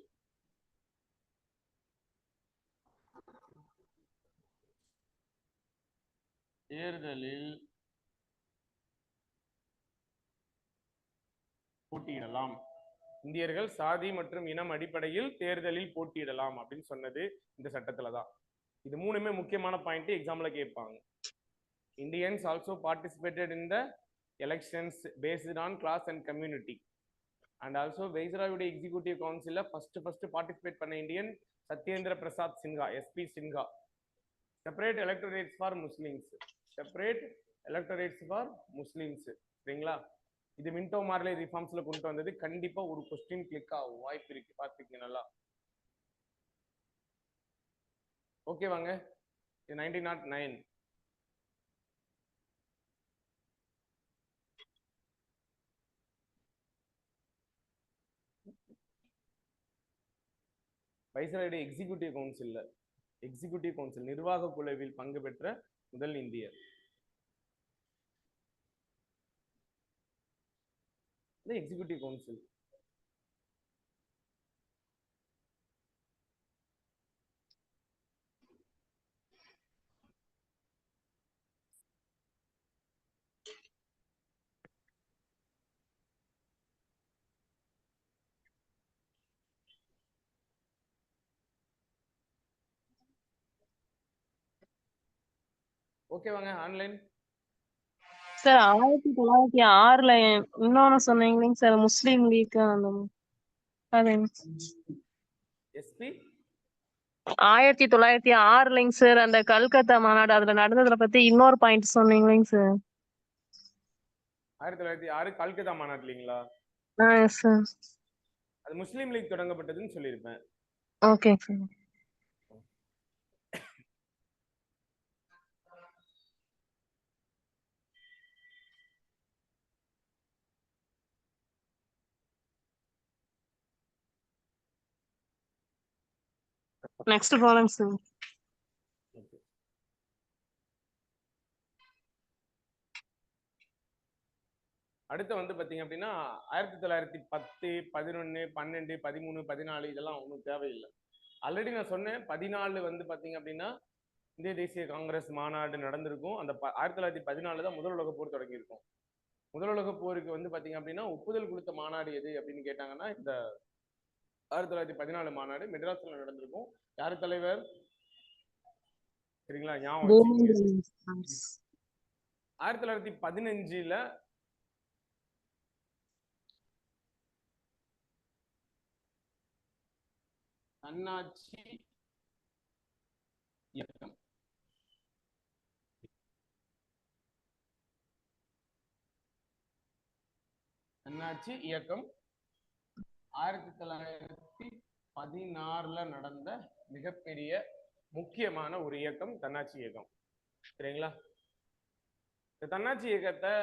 தேர்தலில் போட்டியிடலாம். இந்தியர்கள் சாதி மற்றும் இனம் அடிப்படையில் தேர்தலில் போட்டியிடலாம் அப்படின்னு சொன்னது இந்த சட்டத்துல தான். இது மூணுமே முக்கியமான பாயிண்ட் எக்ஸாம்ல கேட்பாங்க. Indians also participated in the elections based on class and community. And also வைஸ்ராயுடைய எக்ஸிக்யூட்டிவ் கவுன்சில்ல ஃபர்ஸ்ட் பார்ட்டிசிபேட் பண்ண Indian Satyendra Prasad Sinha, SP Sinha. Separate electorates for Muslims, separate electorates for Muslims. சரிங்களா? இது மின்டோ மார்லே ரிஃபார்ம்ஸ்ல கொண்டு வந்தது. கண்டிப்பா ஒரு கொஸ்டின் கிளிக் ஆகும் வாய்ப்பு இருக்கு, பாத்துக்கங்க நல்லா. ஓகே வாங்க, இது 1909. வைஸ்ராயுடைய எக்ஸிக்யூட்டிவ் கவுன்சில் நிர்வாக குழுவில் பங்கு பெற்ற முதல் இந்தியர் எக்ஸிக்யூட்டிவ் கவுன்சில். ஓகேவாங்க ஆன்லைன். சார் 1906ல இன்னொன்னு சொன்னீங்க சார், முஸ்லீம் லீக் எஸ்பி 1906லைங்க சார், அந்த கல்கத்தா மாநாடு அதுல நடந்ததுல பத்தி இன்னொரு பாயிண்ட் சொன்னீங்களேங்க சார். 1906 கல்கத்தா மாநாட்டுலீங்களா? சார் அது முஸ்லீம் லீக் தொடங்கப்பட்டதுன்னு சொல்லியிருப்பேன். Okay sir. நெக்ஸ்ட் போலாம் சார். அடுத்து வந்து பாத்தீங்க அப்படின்னா 1910, 11, 12, 13, 14 இதெல்லாம் ஒன்றும் தேவையில்லை. ஆல்ரெடி நான் சொன்னேன் 14 வந்து பாத்தீங்க அப்படின்னா இந்திய தேசிய காங்கிரஸ் மாநாடு நடந்திருக்கும். அந்த 1914 தான் முதல் உலக போர் தொடங்கியிருக்கும். முதல் உலக போருக்கு வந்து பாத்தீங்க அப்படின்னா ஒப்புதல் கொடுத்த மாநாடு எது அப்படின்னு கேட்டாங்கன்னா இந்த 1914 மாநாடு மெட்ராஸ்ல நடந்திருக்கும். யாரு தலைவர்? சரிங்களா, ஞாபகம் வச்சுக்கோங்க. 1915ல தன்னாட்சி இயக்கம். தன்னாட்சி இயக்கம் 1916ல நடந்த மிகப்பெரிய முக்கியமான ஒரு இயக்கம் தன்னாட்சி இயக்கம். சரிங்களா? இந்த தன்னாட்சி இயக்கத்தை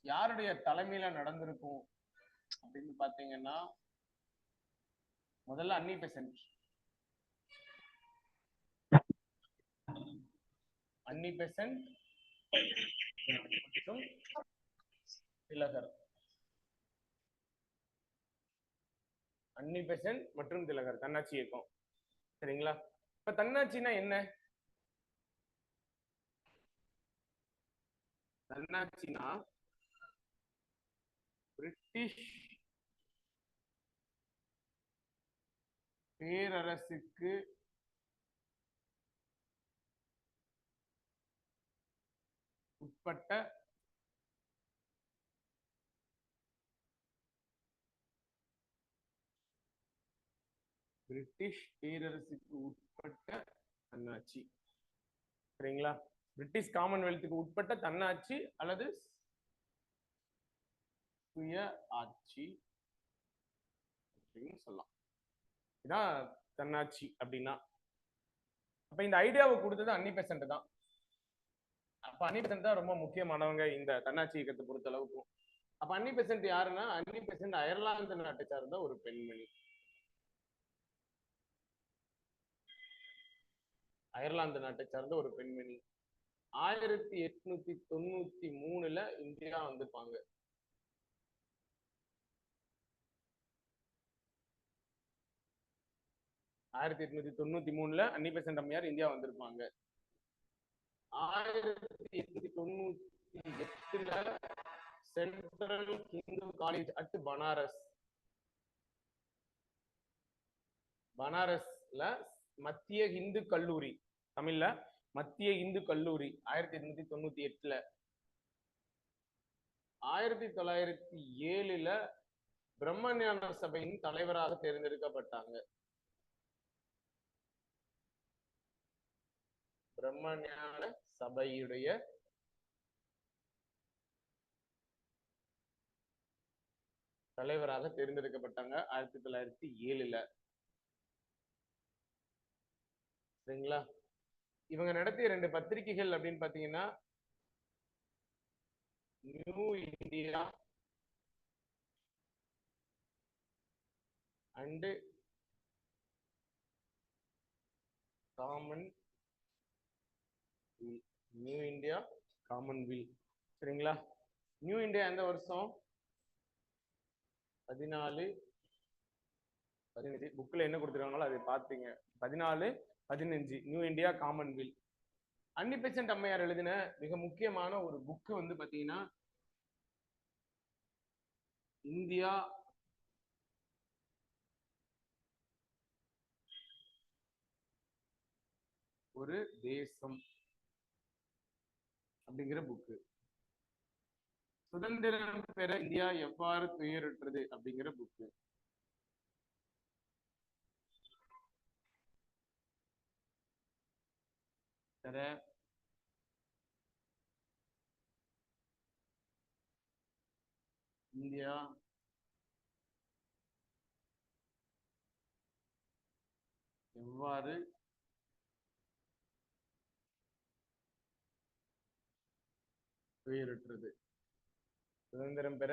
யாருடைய தலைமையில நடந்திருக்கும் அப்படின்னு பாத்தீங்கன்னா முதல்ல அன்னி பெசன்ட் மற்றும் திலகர். அன்னி பெசன்ட் மற்றும் திலகர் தன்னாட்சி இயக்கம். சரிங்களா? இப்ப தன்னாட்சினா என்ன? தன்னாட்சினா பிரிட்டிஷ் பேரரசுக்கு உட்பட்ட தன்னாட்சி. சரிங்களா? பிரிட்டிஷ் காமன்வெல்த்துக்கு உட்பட்ட தன்னாட்சி அல்லது சுய ஆட்சி அப்படின்னு சொல்லலாம். இதான் தன்னாட்சி அப்படின்னா. அப்ப இந்த ஐடியாவை கொடுத்தது அன்னி பெசன்ட் தான். அப்ப அன்னி பெசன்ட் தான் ரொம்ப முக்கியமானவங்க இந்த தன்னாட்சி இயக்கத்தை பொறுத்த அளவுக்கு. அப்ப அன்னி பெசன்ட் யாருன்னா, அன்னி பெசன்ட் அயர்லாந்து நாட்டை சார்ந்த ஒரு பெண்மணி. அயர்லாந்து நாட்டை சார்ந்த ஒரு பெண்மணி 1893ல இந்தியா வந்திருப்பாங்க. அன்னி பெசன்ட் அம்மையார் இந்தியா வந்திருப்பாங்க. 1898 சென்ட்ரல் ஹிந்து காலேஜ் அட் பனாரஸ்ல மத்திய இந்து கல்லூரி, தமிழ்ல மத்திய இந்து கல்லூரி 1898. 1907 பிரம்மஞான சபையின் தலைவராக தேர்ந்தெடுக்கப்பட்டாங்க. பிரம்மஞான சபையுடைய தலைவராக தேர்ந்தெடுக்கப்பட்டாங்க 1907. சரிங்களா? இவங்க நடத்திய 2 பத்திரிகைகள் அப்படின்னு பாத்தீங்கன்னா new India and common, new India Commonwealth. சரிங்களா? நியூ இந்தியா எந்த வருஷம்? 14-15. புக்ல என்ன கொடுத்துருக்காங்களோ அதை பார்த்தீங்க. 14-15 நியூ இந்தியா காமன்வெல்த். அன்னி பெசன்ட் அம்மையார் எழுதின மிக முக்கியமான ஒரு புக் வந்து பாத்தீங்கன்னா இந்தியா ஒரு தேசம் அப்படிங்கிற புக்கு. சுதந்திரம் பெற இந்தியா எவ்வாறு துயருற்றது அப்படிங்கிற புக்கு. இந்தியா எவ்வாறு துயருற்றது, சுதந்திரம் பெற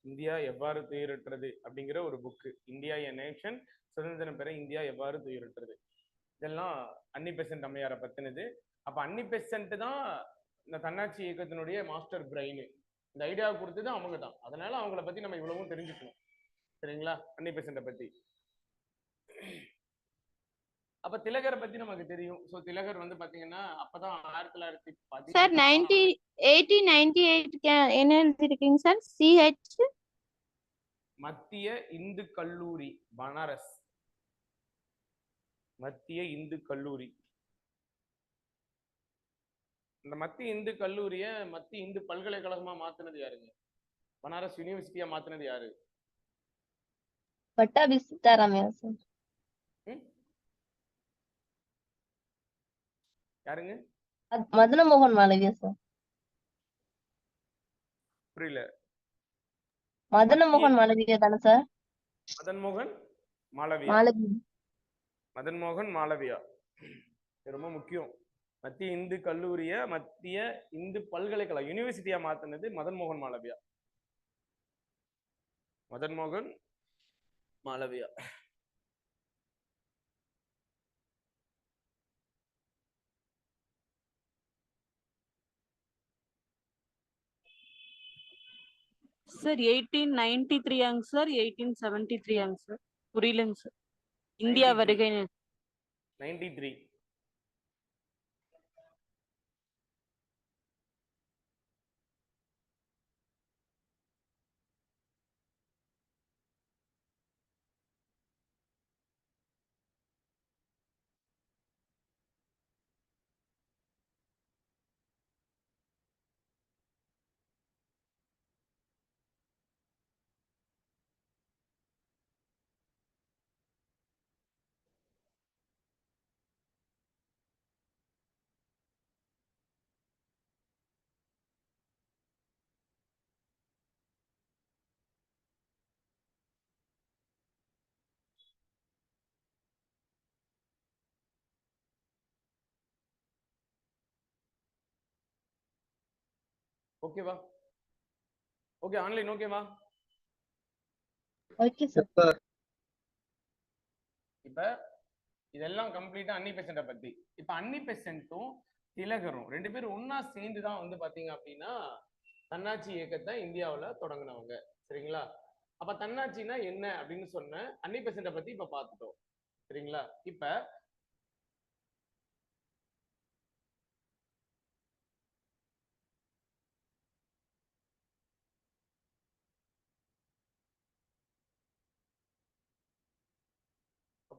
இந்தியா எவ்வாறு துயருற்றது அப்படிங்கிற ஒரு புக்கு. இந்தியா எ நேஷன், சுதந்திரம் பெற இந்தியா எவ்வாறு துயருற்றது. இதெல்லாம் அன்னி பெசன்ட் அம்மையாரை பத்தினது. அப்ப அன்னி பெசன்ட் தான் இந்த தன்னாட்சி இயக்கத்தினுடைய மாஸ்டர் பிரெயின். இந்த ஐடியா கொடுத்தது அவங்க தான். அதனால அவங்கள பத்தி நம்ம இவ்வளவும் தெரிஞ்சுக்கணும். சரிங்களா? அன்னி பெசன்ட்டை பத்தி. அப்ப திலகரை பத்தி நமக்கு தெரியும். சோ திலகர் வந்து பாத்தீங்கன்னா அப்பதான் 1910 சார் 1898 என்ன எழுதிருக்கீங்க சார்? CH மத்திய இந்து கல்லூரி பனாரஸ், மத்திய இந்து கல்லூரி. இந்த மத்திய இந்து கல்லூரிய மத்திய இந்து பல்கலைக்கழகமா மாத்தினது யாருங்க? பனாரஸ் யூனிவர்சிட்டியா மாத்தினது யாரு? பட்டாபி சீதாராமையா சார்? யாருங்க? மதன மோகன் மாளவியா சார்? புரியல. மதன மோகன் மாளவியா தானே சார்? மதன் மோகன் மாளவியா. மதன் மோகன் மாளவியா ரொம்ப முக்கியம். மத்திய இந்து கல்லூரிய மத்திய இந்து பல்கலைக்கழகம் யூனிவர்சிட்டியா மாத்தினது மதன் மோகன் மாளவியா. மதன் மோகன் மாளவியா. Sir 1893 sir 1873 sir? புரியலங்க சார். இந்தியா வருகை 93. ஓகேவா? ஓகே, ஆன்லைன் ஓகேவா? Okay sir. இப்ப இதெல்லாம் கம்ப்ளீட்டா அன்னி பெசன்ட்டை பத்தி. இப்ப அன்னி பெசன்ட்டும் திலகரும் 2 பேரும் ஒன்னா சேர்ந்துதான் வந்து பாத்தீங்க அப்படின்னா தன்னாட்சி இயக்கத்தை இந்தியாவுல தொடங்கினவங்க. சரிங்களா? அப்ப தன்னாட்சினா என்ன அப்படின்னு சொன்ன அன்னி பெசன்ட்டை பத்தி இப்ப பார்த்துட்டோம். சரிங்களா? இப்ப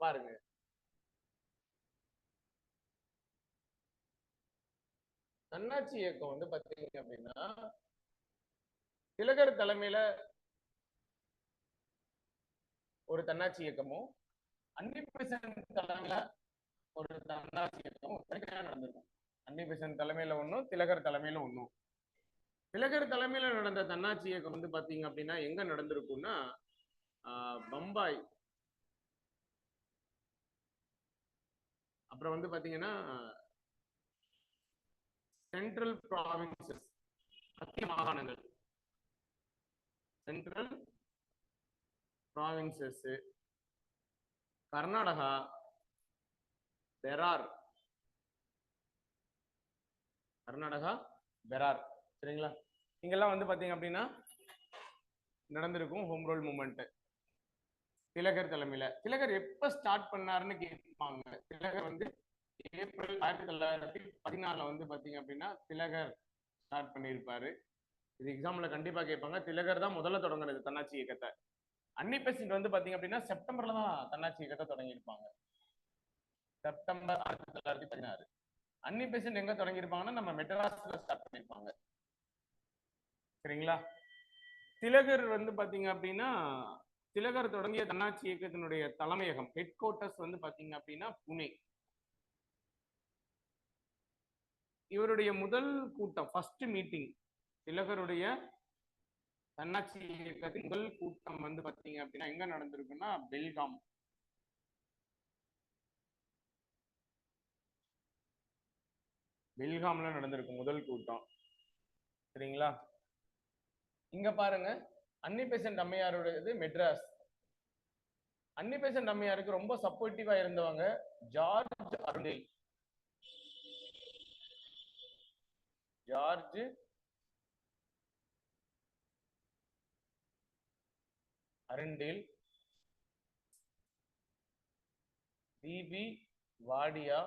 பாருங்க, தன்னாட்சி இயக்கம் வந்து பாத்தீங்க அப்படின்னா திலகர் தலைமையில ஒரு தன்னாட்சி இயக்கமும், அன்னிபெசன்ட் தலைமையில ஒரு தன்னாட்சி இயக்கமும் தனித்தனியா நடந்திருக்கும். அன்னிபெசன்ட் தலைமையில ஒண்ணும், திலகர் தலைமையில ஒண்ணும். திலகர் தலைமையில நடந்த தன்னாட்சி இயக்கம் வந்து பாத்தீங்க அப்படின்னா எங்க நடந்திருக்கும்னா பம்பாய், அப்புறம் வந்து பாத்தீங்கன்னா சென்ட்ரல் ப்ராவின்சஸ், மத்திய மாகாணங்கள், சென்ட்ரல் ப்ராவின்சஸ், கர்நாடகா, பெரார், கர்நாடகா, பெரார், சரிங்களா? இங்கெல்லாம் வந்து பாத்தீங்க அப்படின்னா நடந்திருக்கும் ஹோம் ரூல் மூவ்மெண்ட் திலகர் தலைமையில. திலகர் எப்ப ஸ்டார்ட் பண்ணாருன்னு கேட்பாங்க. திலகர் வந்து ஏப்ரல் 1914 வந்து பாத்தீங்க அப்படின்னா திலகர் ஸ்டார்ட் பண்ணியிருப்பாரு. இது எக்ஸாம்ல கண்டிப்பா கேட்பாங்க. திலகர் தான் முதல்ல தொடங்குனது தன்னாட்சி இயக்கத்தை. அன்னிபெசன்ட் வந்து பாத்தீங்க அப்படின்னா செப்டம்பர்ல தான் தன்னாட்சி இயக்கத்தை தொடங்கியிருப்பாங்க. செப்டம்பர் 1916. அன்னிபெசன்ட் எங்க தொடங்கியிருப்பாங்கன்னா நம்ம மெட்ராஸ்ல ஸ்டார்ட் பண்ணியிருப்பாங்க. சரிங்களா? திலகர் வந்து பாத்தீங்க அப்படின்னா திலகர் தொடங்கிய தன்னாட்சி இயக்கத்தினுடைய தலைமையகம், ஹெட் குவார்டர்ஸ் வந்து பாத்தீங்க அப்படின்னா புனே. இவருடைய முதல் கூட்டம், ஃபர்ஸ்ட் மீட்டிங், திலகருடைய தன்னாட்சி இயக்கத்தின் முதல் கூட்டம் வந்து பாத்தீங்க அப்படின்னா எங்க நடந்திருக்குன்னா பெல்காம். பெல்காம்ல நடந்திருக்கும் முதல் கூட்டம். சரிங்களா? இங்க பாருங்க, அன்னிபெசன்ட் அம்மையாருடையது மெட்ராஸ். அன்னிபெசன்ட் அம்மையாருக்கு ரொம்ப சப்போர்ட்டிவா இருந்தவங்க George Arundale. George Arundale, BP Wadia,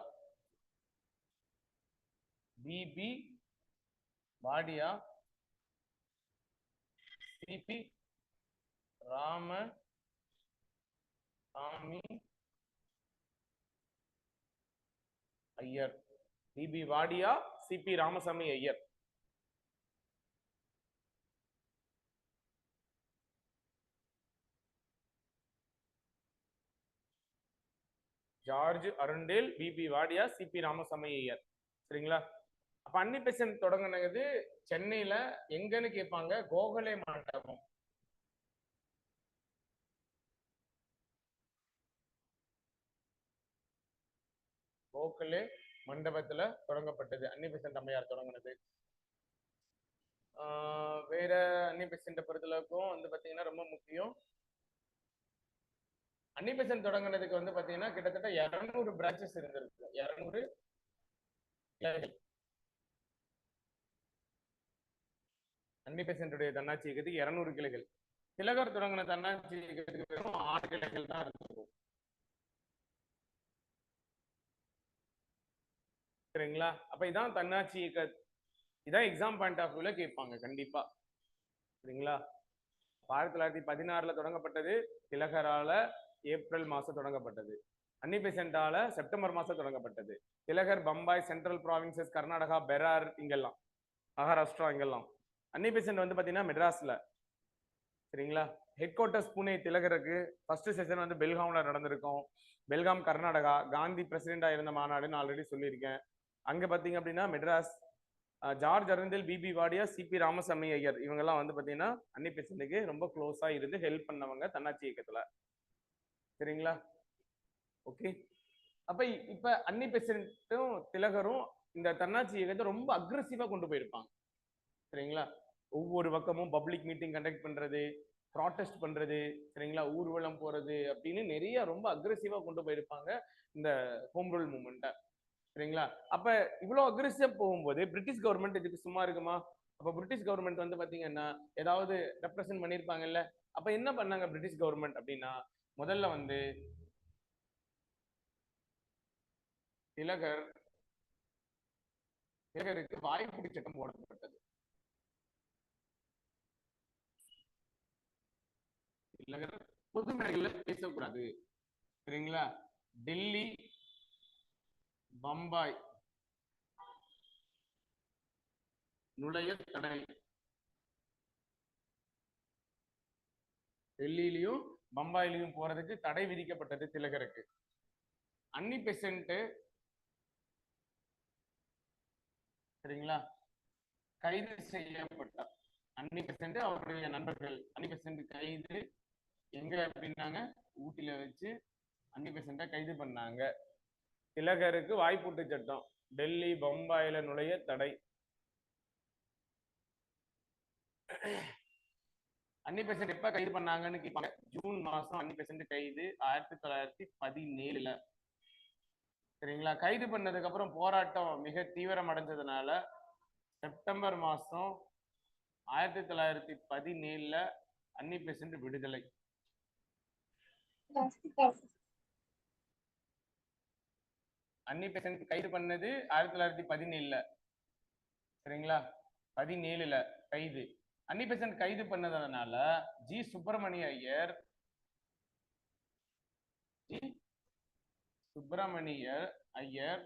BP Wadia, CP Ramasamy Iyer. BP Wadia, CP Ramasamy Iyer. George Arundale, BP Wadia, CP Ramasamy Iyer. சரிங்களா? அப்ப அன்னிபெசன்ட் தொடங்கினது சென்னையில எங்கன்னு கேட்பாங்க, கோகலே மண்டபம். கோகலே மண்டபத்துல தொடங்கப்பட்டது அன்னிபெசன்ட் அம்மையார் தொடங்கினது. வேற அன்னிபெசன்ட் பொறுத்தளவுக்கும் வந்து பாத்தீங்கன்னா ரொம்ப முக்கியம். அன்னிபெசன்ட் தொடங்கினதுக்கு வந்து பாத்தீங்கன்னா கிட்டத்தட்ட 200 பிரான்ச்சஸ் இருந்திருக்கு. 200 கிளைகள். அன்னிபெசன்ட்டுடைய தன்னாட்சி இயக்கத்துக்கு 200 கிளைகள். திலகர் தொடங்கின தன்னாட்சி இயக்கத்துக்கு வெறும் 6 கிளைகள் தான் இருந்திருக்கும். சரிங்களா? அப்ப இதான் தன்னாட்சி இயக்க, இதான் எக்ஸாம் பாயிண்ட் ஆஃப் வியூல கேட்பாங்க கண்டிப்பா. சரிங்களா? 1916 தொடங்கப்பட்டது, திலகரால ஏப்ரல் மாசம் தொடங்கப்பட்டது. அன்னிபெசன்டால செப்டம்பர் மாசம் தொடங்கப்பட்டது. திலகர் பம்பாய், சென்ட்ரல் ப்ராவின்சஸ், கர்நாடகா, பெரார், இங்கெல்லாம் மகாராஷ்டிரா, இங்கெல்லாம். அன்னிபெசன்ட் வந்து பாத்தீங்கன்னா மெட்ராஸ்ல. சரிங்களா? Headquarters Pune. திலகருக்கு ஃபர்ஸ்ட் செஷன் வந்து பெல்காம்ல நடந்திருக்கும். பெல்காம் கர்நாடகா. காந்தி பிரசிடென்டா இருந்த மாநாடுன்னு ஆல்ரெடி சொல்லியிருக்கேன். அங்க பாத்தீங்க அப்படின்னா Madras. George Arundale, BP Wadia, CP Ramasamy Iyer, இவங்கெல்லாம் வந்து பாத்தீங்கன்னா அன்னிபெசன்ட்டுக்கு ரொம்ப க்ளோஸா இருந்து ஹெல்ப் பண்ணவங்க தன்னாட்சி இயக்கத்துல. சரிங்களா? ஓகே. அப்ப இப்ப அன்னிபெசன்ட்டும் திலகரும் இந்த தன்னாட்சி இயக்கத்தை ரொம்ப அக்ரெசிவா கொண்டு போயிருப்பாங்க. சரிங்களா? ஒவ்வொரு பக்கமும் பப்ளிக் மீட்டிங் கண்டக்ட் பண்றது, ப்ராட்டஸ்ட் பண்றது, சரிங்களா, ஊர்வலம் போறது அப்படின்னு நிறைய ரொம்ப அக்ரெசிவா கொண்டு போயிருப்பாங்க இந்த ஹோம் ரூல் மூவ்மெண்ட்டை. சரிங்களா? அப்ப இவ்வளவு அக்ரெசிவா போகும்போது பிரிட்டிஷ் கவர்மெண்ட் இதுக்கு சும்மா இருக்குமா? அப்ப பிரிட்டிஷ் கவர்மெண்ட் வந்து பாத்தீங்கன்னா ஏதாவது ரெப்ரசன்ட் பண்ணிருப்பாங்கல்ல. அப்ப என்ன பண்ணாங்க பிரிட்டிஷ் கவர்மெண்ட் அப்படின்னா, முதல்ல வந்து திலகருக்கு வாய்ப்புடி சட்டம் போடப்பட்டது. திலகர் பொது மேடைகள்ல பேசக்கூடாது, சரிங்களா? டெல்லி பம்பாய் நுழைய தடை. டெல்லியிலையும் பம்பாயிலையும் போறதுக்கு தடை விதிக்கப்பட்டது திலகருக்கு. அன்னி பெசன்ட் சரிங்களா கைது செய்யப்பட்டார். அன்னி பெசன்ட் அவருடைய நண்பர்கள் அன்னி பெசன்ட் கைது எங்க அப்படின்னாங்க, ஊட்டில வச்சு அன்னி பெசன்ட கைது பண்ணாங்க. திலகருக்கு வாய்ப்பூட்டு சட்டம், டெல்லி பம்பாயில நுழைய தடை. அன்னி பெசன்ட் எப்ப கைது பண்ணாங்கன்னு கேட்பாங்க. ஜூன் மாசம் அன்னி பெசன்ட் கைது 1917. சரிங்களா? கைது பண்ணதுக்கு அப்புறம் போராட்டம் மிக தீவிரம் அடைஞ்சதுனால செப்டம்பர் மாசம் 1917 அன்னி பெசன்ட் விடுதலை. அன்னி பெசன்ட் கைது பண்ணது 1917. சரிங்களா? 17 கைது. அன்னி பெசன்ட் கைது பண்ணதுனால ஜி சுப்பிரமணிய ஐயர்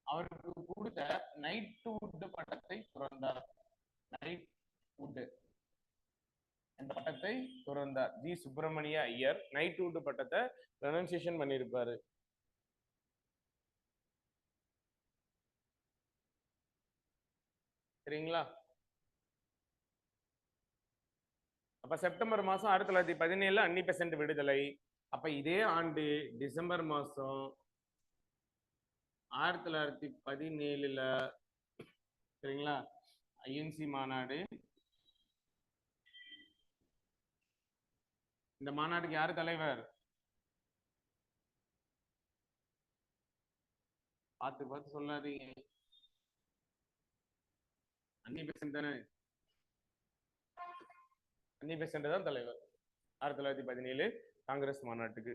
அவருக்கு கொடுத்த நைட்வுட் பட்டத்தை துறந்தார். நைட்வுட் என்ற பட்டத்தை துறந்தார். ஜி சுப்பிரமணிய ஐயர் நைட்வுட் பட்டத்தை ரெனன்சியேஷன் பண்ணியிருப்பாரு. சரிங்களா? அப்ப செப்டம்பர் மாசம் 1917 அன்னி பெசன்ட் விடுதலை. அப்ப இதே ஆண்டு டிசம்பர் மாசம் 1917 சரிங்களா ஐஎன்சி மாநாடு. இந்த மாநாட்டுக்கு யாரு தலைவர்? பார்த்து சொல்லாதீங்க. அன்னி பெசன்ட் தானே? அன்னி பெசன்ட் தான் தலைவர் 1917 காங்கிரஸ் மாநாட்டுக்கு.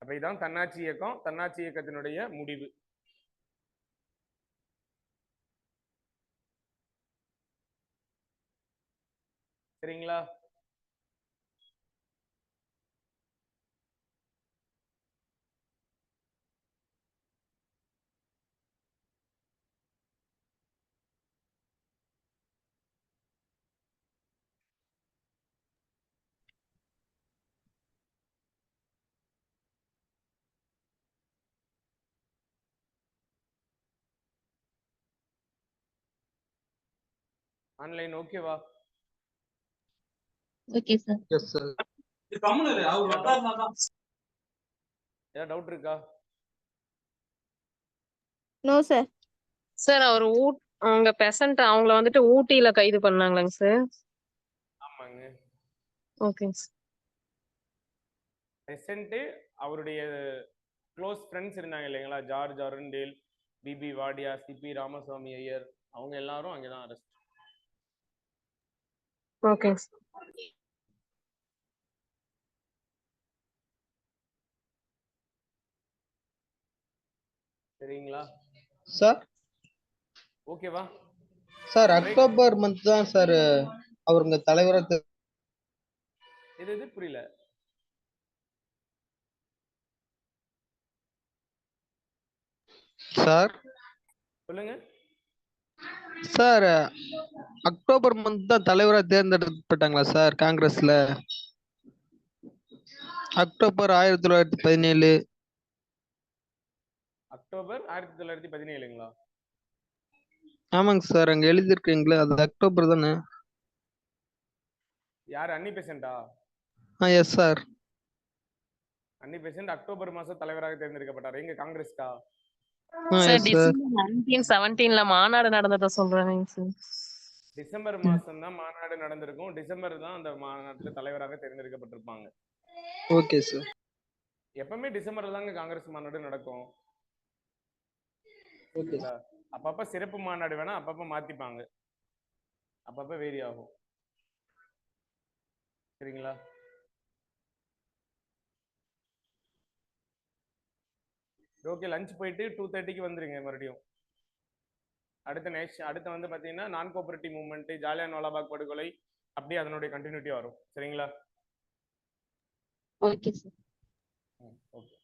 அப்ப இதான் தன்னாட்சி இயக்கம். தன்னாட்சி இயக்கத்தினுடைய முடிவு. சரிங்களா? ஆன்லைன் ஓகேவா? Okay sir. Yes sir. ஏதாவது டவுட் இருக்கா? No, sir. சார் அவர் அவங்க பெசன்ட் அவங்கள வந்துட்டு ஊட்டியில கைது பண்ணாங்களாங்க சார்? ஆமாங்க. ஓகேங்க சார். பெசன்ட் அவருடைய க்ளோஸ் ஃப்ரெண்ட்ஸ் இருந்தாங்க இல்லைங்களா, George Arundale, BP Wadia, CP Ramasamy Iyer, அவங்க எல்லாரும் அங்கதான் அரெஸ்ட். ஓகேங்க சார். சரிங்களா? சார் ஓகேவா? சார் அக்டோபர் மந்த் தான் சார் அவருங்க தலைவரா இது புரியல. சார் சொல்லுங்க. சார் அக்டோபர் மந்த் தான் தலைவரா தேர்ந்தெடுக்கப்பட்டாங்களா சார் காங்கிரஸ்ல? அக்டோபர் 1917. அக்டோபர் 1917ங்களா? ஆமாங்க சார், அங்க எழுதிருக்கீங்களா அது அக்டோபர் தானே? யார்? அன்னி பெசன்ட்டா? Yes sir. Annie Besant October மாசம் தலைவராக தேர்ந்தெடுக்கப்பட்டார். எங்க காங்கிரஸ்கா? சார் டிசம்பர் 1917 மாநாடு நடந்ததை சொல்றேன் சார். டிசம்பர் மாசம் தான் மாநாடு நடந்திருக்கும். டிசம்பர் தான் அந்த மாநாட்டுல தலைவராக தேர்ந்தெடுக்கப்பட்டிருப்பாங்க. Okay sir. எப்பவுமே டிசம்பர்ல தாங்க காங்கிரஸ் மாநாடு நடக்கும். ஓகே. அப்பப்ப சிறப்பு மாநாடு வேணா அப்பப்ப மாத்திப்பாங்க, அப்பப்ப வேரி ஆகும். சரிங்களா? ஓகே, லஞ்ச் போயிட்டு 2:30க்கு வந்துருங்க மறுபடியும். அடுத்த வந்து பாத்தீங்கன்னா நான் கோஆபரேட்டிவ் மூவ்மெண்ட், ஜாலியன் வாலாபாக் படுகொலை, அப்படியே அதனுடைய கண்டினியூட்டி வரும். சரிங்களா? Okay sir. ஓகே